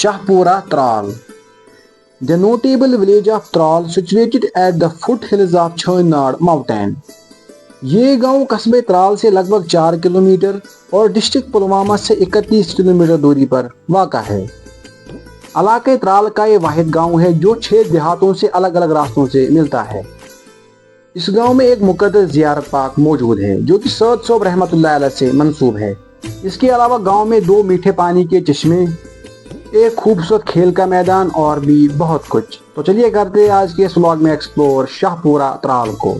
Shahpura Tral. The notable village of Tral situated at the foothills of Chhainad mountain. ये गांव कस्बे त्राल से लगभग 4 किलोमीटर और डिस्ट्रिक्ट पुलवामा से 31 किलोमीटर दूरी पर वाक़ा है। इलाके त्राल का ये वाहिद गांव है जो 6 देहातों से अलग अलग रास्तों से मिलता है। इस गांव में एक मुक़द्दस ज़ियारत पाक मौजूद है जो कि सैयद सोब रहमतुल्लाह अलैह से मंसूब है। इसके अलावा गांव में 2 मीठे पानी के चश्मे, एक खूबसूरत खेल का मैदान और भी बहुत कुछ। तो चलिए करते हैं आज के इस व्लॉग में एक्सप्लोर शाहपुरा त्राल को।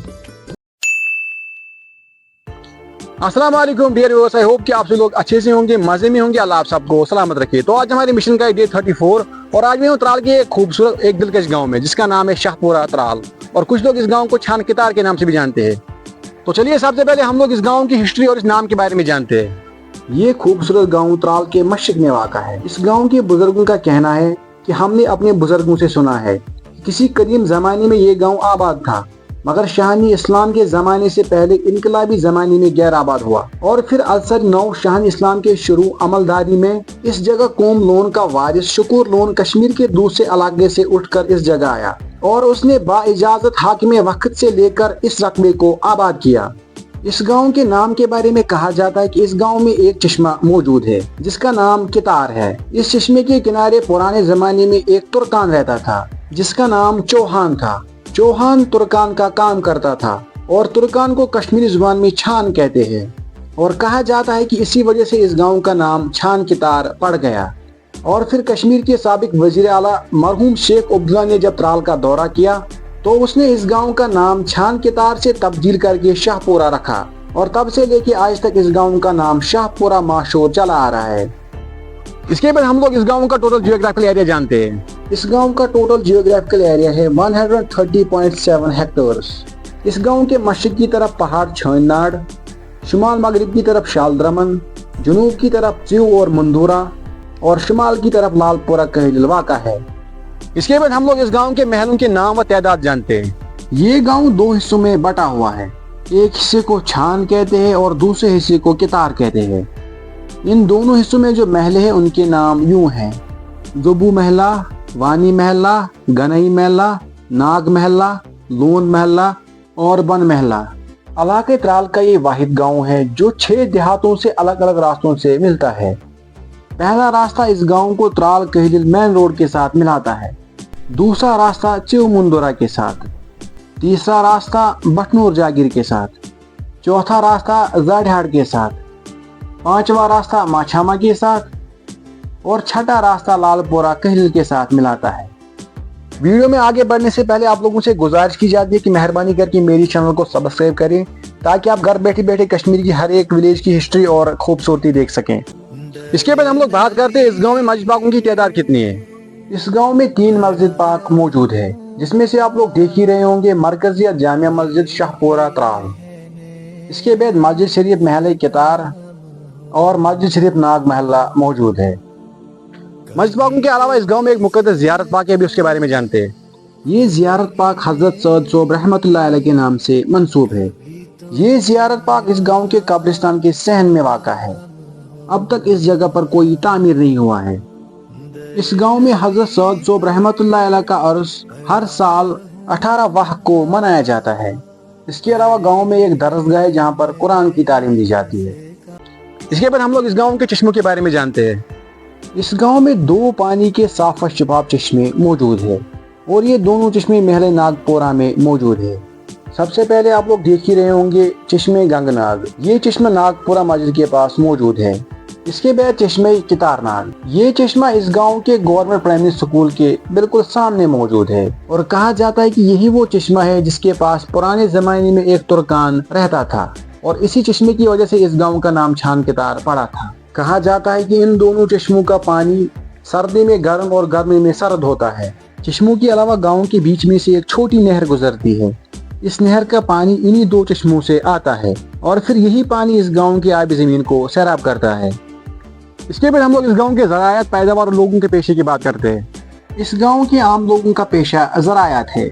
अस्सलाम वालेकुम डियर व्यूअर्स, आई होप कि आप सब लोग अच्छे से होंगे, मजे में होंगे। अल्लाह आप सबको सलामत रखे। तो आज हमारी मिशन का है डे 34 और आज मैं हूँ त्राल के एक खूबसूरत एक दिलकश गांव में जिसका नाम है शाहपुरा त्राल और कुछ लोग इस गांव को छान कितार के नाम से भी जानते हैं। तो चलिए सबसे पहले हम लोग इस गांव की हिस्ट्री और इस नाम के बारे में जानते हैं। ये खूबसूरत गांव त्राल के मशरिक में वाक़ा है। इस गांव के बुजुर्गों का कहना है कि हमने अपने बुजुर्गों से सुना है कि किसी कदीम ज़माने में ये गांव आबाद था, मगर शाहानी इस्लाम के ज़माने से पहले इनकलाबी ज़माने में गैर आबाद हुआ और फिर असर नौ शाहानी इस्लाम के शुरू अमलदारी में इस जगह कौम लोन का वारिस शुक्र लोन कश्मीर के दूसरे इलाके से उठकर इस जगह आया और उसने बाइजाज़त हाकिम वक्त से लेकर इस रकबे को आबाद किया। इस गांव के नाम के बारे में कहा जाता है कि इस गांव में एक चश्मा मौजूद है जिसका नाम कितार है। इस चश्मे के किनारे पुराने ज़माने में एक तुर्कान रहता था जिसका नाम चौहान था। चौहान तुर्कान का काम करता था और तुर्कान को कश्मीरी जुबान में छान कहते हैं और कहा जाता है कि इसी वजह से इस गांव का नाम छान कितार पड़ गया। और फिर कश्मीर के साबिक वजीर आला मरहूम शेख अब्दुल्ला ने जब त्राल का दौरा किया तो उसने इस गांव का नाम छान कितार से तब्दील करके शाहपुरा रखा और तब से लेके आज तक इस गांव का नाम शाहपुरा माशूर चला आ रहा है। इसके बाद हम लोग इस गांव का टोटल जियोग्राफिकल एरिया जानते हैं। इस गांव का टोटल जियोग्राफिकल एरिया है 130.7 हेक्टेयर्स। इस गांव के मशरिक की तरफ पहाड़ छाइनाड, शुमाल मगरिब की तरफ शालद्रमन, जुनूब की तरफ च्यू और मुंदूरा और शुमाल की तरफ लालपुरा कहलिल वाक़ा है। इसके बाद हम लोग इस गांव के महलों के नाम व तादाद जानते हैं। ये गांव 2 हिस्सों में बटा हुआ है। एक हिस्से को छान कहते हैं और दूसरे हिस्से को कितार कहते हैं। इन दोनों हिस्सों में जो महल हैं उनके नाम यूं हैं: जुबू महला, वानी महला, गनई महला, नाग महला, लोन महला और बन महला। इलाके त्राल का ये वाहिद गांव है जो 6 देहातों से अलग अलग रास्तों से मिलता है। पहला रास्ता इस गांव को त्राल कहलिल मेन रोड के साथ मिलाता है, दूसरा रास्ता च्यू मुंदुरा के साथ, तीसरा रास्ता बटनूर जागीर के साथ, चौथा रास्ता जाढ़ाड़ के साथ, 5वां रास्ता माछामा के साथ और छठा रास्ता लालपुरा कहलिल के साथ मिलाता है। वीडियो में आगे बढ़ने से पहले आप लोगों से गुजारिश की जाती है कि मेहरबानी करके मेरी चैनल को सब्सक्राइब करें ताकि आप घर बैठे बैठे कश्मीर की हर एक विलेज की हिस्ट्री और खूबसूरती देख सकें। इसके बाद हम लोग बात करते हैं इस गांव में मस्जिद पाकों की तादाद कितनी है। इस गांव में 3 मस्जिद पाक मौजूद है जिसमें से आप लोग देख ही रहे होंगे मरकजी या जामिया मस्जिद शाहपुरा त्राल। इसके बाद मस्जिद शरीफ महल कितार और मस्जिद शरीफ नाग महला मौजूद है। मस्जिद पाकों के अलावा इस गांव में एक मुक़द्दस ज़ियारत पाक है, अभी उसके बारे में जानते हैं। ये ज़ियारत पाक हज़रत सैयद सोब रहमतुल्लाह अलैह के नाम से मंसूब है। ये ज़ियारत पाक इस गांव के कब्रिस्तान के सहन में वाक़ा है। अब तक इस जगह पर कोई तामीर नहीं हुआ है। इस गांव में हज़रत सैयद सोब रहमतुल्लाह अलैह का उर्स हर साल 18 वाह को मनाया जाता है। इसके अलावा गांव में एक दरसगाह है जहां पर कुरान की तालीम दी जाती है। इसके बाद हम लोग इस गांव के चश्मों के बारे में जानते हैं। इस गांव में 2 पानी के साफ व शफाफ चश्मे मौजूद है और ये दोनों चश्मे महल नागपुरा में मौजूद है। सबसे पहले आप लोग देख ही रहे होंगे चश्मे गंगनाग। ये चश्मा नागपुरा मस्जिद के पास मौजूद है। इसके बाद चश्मे कितारनाग। ये चश्मा इस गांव के गवर्नमेंट प्राइमरी स्कूल के बिल्कुल सामने मौजूद है और कहा जाता है कि यही वो चश्मा है जिसके पास पुराने जमाने में एक तुर्कान रहता था और इसी चश्मे की वजह से इस गांव का नाम छान कितार पड़ा था। कहा जाता है कि इन दोनों चश्मों का पानी सर्दी में गर्म और गर्मी में सर्द होता है। चश्मों के अलावा गांव के बीच में से एक छोटी नहर गुजरती है। इस नहर का पानी इन्हीं 2 चश्मों से आता है और फिर यही पानी इस गांव की आबी जमीन को सैराब करता है। इसके बाद हम लोग इस गांव के ज़रायात, पैदावार और लोगों के पेशे की बात करते हैं। इस गांव के आम लोगों का पेशा ज़रायात है।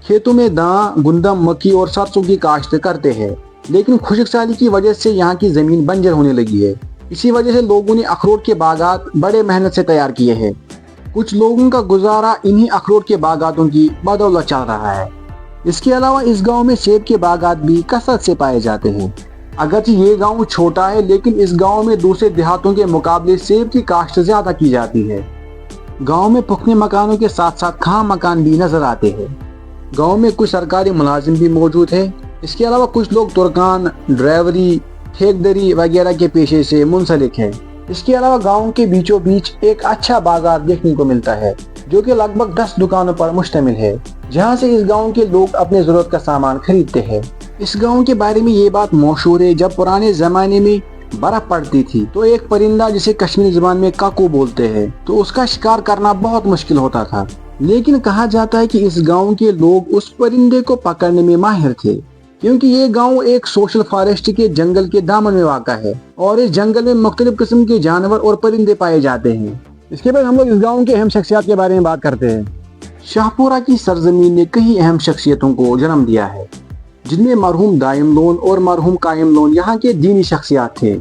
खेतों में दां, गुंदम, मक्की और सरसों की काश्त करते हैं, लेकिन खुशक साली की वजह से यहाँ की ज़मीन बंजर होने लगी है। इसी वजह से लोगों ने अखरोट के बागात बड़े मेहनत से तैयार किए हैं। कुछ लोगों का गुजारा इन्हीं अखरोट के बागातों की बदौलत चल रहा है। इसके अलावा इस गांव में सेब के बागात भी कसरत से पाए जाते हैं। अगरचे ये गांव छोटा है, लेकिन इस गांव में दूसरे देहातों के मुकाबले सेब की काश्त ज्यादा की जाती है। गांव में पुख्ते मकानों के साथ साथ खाम मकान भी नजर आते हैं। गांव में कुछ सरकारी मुलाजिम भी मौजूद है। इसके अलावा कुछ लोग तुर्कान, ड्राइवरी, ठेकेदारी वगैरह के पेशे से मुंसलिक है। इसके अलावा गांव के बीचों बीच एक अच्छा बाजार देखने को मिलता है, जो कि लगभग 10 दुकानों पर मुश्तमिल है, जहां से इस गांव के लोग अपने जरूरत का सामान खरीदते हैं। इस गांव के बारे में ये बात मशहूर है, जब पुराने जमाने में बर्फ पड़ती थी तो एक परिंदा जिसे कश्मीरी जुबान में काकू बोलते हैं, तो उसका शिकार करना बहुत मुश्किल होता था। लेकिन कहा जाता है कि इस गांव के लोग उस परिंदे को पकड़ने में माहिर थे, क्योंकि ये गांव एक सोशल फॉरेस्ट के जंगल के दामन में वाक़ा है और इस जंगल में मुख्तलिफ किस्म के जानवर और परिंदे पाए जाते हैं। इसके बाद हम लोग इस गांव के अहम शख्सियत के बारे में बात करते हैं। शाहपुरा की सरजमीन ने कई अहम शख्सियतों को जन्म दिया है, जिनमें मरहूम दाइम लोन और मरहूम कायम लोन यहाँ के दीनी शख्सियत थे।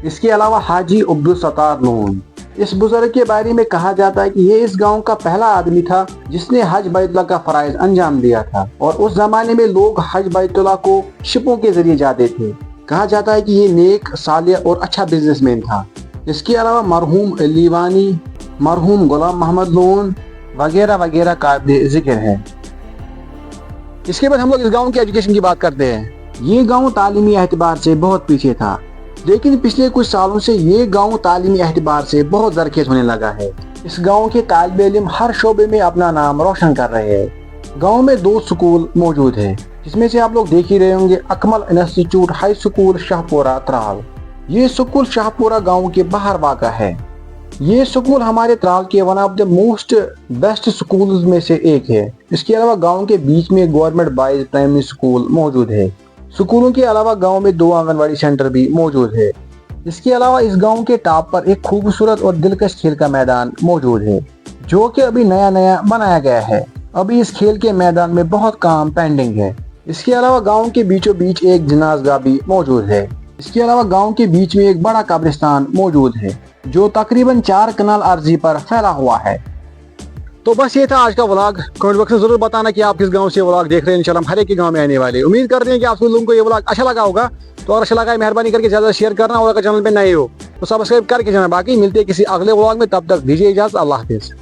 इसके अलावा हाजी अब्दुल सत्तार लोन, इस बुजुर्ग के बारे में कहा जाता है कि ये इस गांव का पहला आदमी था जिसने हज बैतुल्लाह का फराइज अंजाम दिया था, और उस जमाने में लोग हज बैतुल्लाह को शिपों के जरिए जाते थे। कहा जाता है कि ये नेक, सालिह और अच्छा बिजनेसमैन था। इसके अलावा मरहूम लीवानी, मरहूम गुलाम मोहम्मद लोन वगैरह वगैरह काबिल जिक्र है। इसके बाद हम लोग इस गांव की एजुकेशन की बात करते हैं। ये गांव तालीमी एतबार से बहुत पीछे था, लेकिन पिछले कुछ सालों से ये गांव तालीमी एतबार से बहुत जरखेज होने लगा है। इस गांव के तालिब इल्म हर शोबे में अपना नाम रोशन कर रहे हैं। गांव में 2 स्कूल मौजूद है, जिसमें से आप लोग देख ही रहे होंगे Akmal institute high school Shahpura Tral. ये स्कूल शाहपुरा गांव के बाहर वाक़ा है। ये स्कूल हमारे त्राल के one of the most best schools में से एक है। इसके अलावा गांव के बीच में गवर्नमेंट बॉयज प्राइमरी स्कूल मौजूद है। स्कूलों के अलावा गांव में 2 आंगनवाड़ी सेंटर भी मौजूद है। इसके अलावा इस गांव के टॉप पर एक खूबसूरत और दिलकश खेल का मैदान मौजूद है, जो कि अभी नया नया बनाया गया है। अभी इस खेल के मैदान में बहुत काम पेंडिंग है। इसके अलावा गांव के बीचों बीच एक जनाज़गाह भी मौजूद है। इसके अलावा गांव के बीच में एक बड़ा कब्रिस्तान मौजूद है, जो तकरीबन 4 कनाल अर्जी पर फैला हुआ है। तो बस ये था आज का व्लॉग। कमेंट बॉक्स में जरूर बताना कि आप किस गांव से व्लॉग देख रहे हैं। इंशाल्लाह हम हर एक के गांव में आने वाले। उम्मीद करते हैं कि आप लोगों को ये व्लॉग अच्छा लगा होगा। तो अगर अच्छा लगा है मेहरबानी करके ज्यादा शेयर करना, और अगर चैनल पे नए हो तो सब्सक्राइब करके जाना। बाकी मिलते हैं किसी अगले व्लॉग में, तब तक दीजिए इजाजत। अल्लाह हाफिज।